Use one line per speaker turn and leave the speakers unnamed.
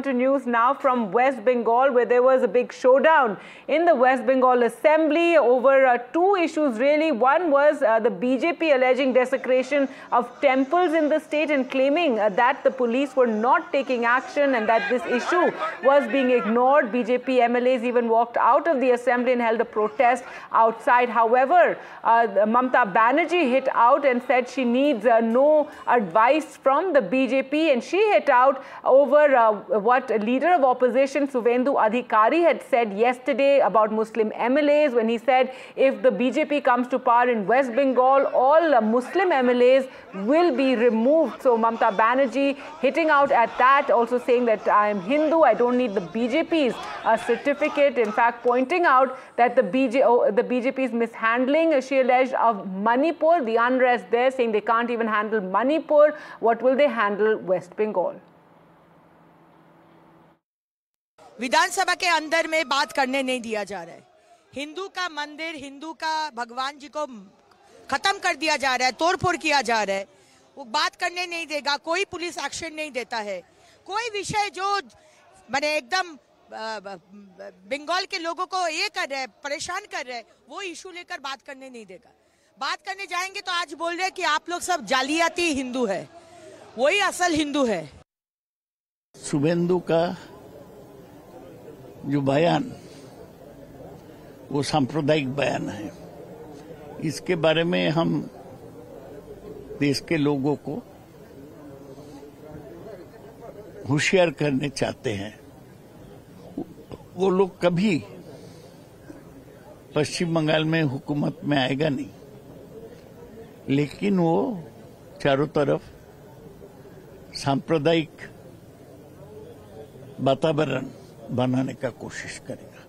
To news now from West Bengal, where there was a big showdown in the West Bengal Assembly over two issues really. One was the BJP alleging desecration of temples in the state and claiming that the police were not taking action and that this issue was being ignored. BJP MLAs even walked out of the assembly and held a protest outside. However, Mamata Banerjee hit out and said she needs no advice from the BJP, and she hit out over what leader of opposition Suvendu Adhikari had said yesterday about Muslim MLAs, when he said if the BJP comes to power in West Bengal, all Muslim MLAs will be removed. So Mamata Banerjee hitting out at that, also saying that I am Hindu, I don't need the BJP's certificate. In fact, pointing out that the BJP's mishandling, she alleged, of Manipur, the unrest there, saying they can't even handle Manipur. What will they handle West Bengal?
विधानसभा के अंदर में बात करने नहीं दिया जा रहा है। हिंदू का मंदिर, हिंदू का भगवान जी को खत्म कर दिया जा रहा है, तोड़फोड़ किया जा रहा है, वो बात करने नहीं देगा। कोई पुलिस एक्शन नहीं देता है। कोई विषय जो माने एकदम बंगाल के लोगों को ये कर रहा है, परेशान कर रहा है, वो इशू लेकर बात करने नहीं देगा। बात करने जाएंगे तो आज बोल रहे हैं कि आप लोग सब जालियाती हिंदू है, वही असल हिंदू है।
शुभेंदु का जो बयान, वो सांप्रदायिक बयान है। इसके बारे में हम देश के लोगों को होशियार करने चाहते हैं। वो लोग कभी पश्चिम बंगाल में हुकूमत में आएगा नहीं, लेकिन वो चारों तरफ सांप्रदायिक वातावरण बनाने का कोशिश करेगा।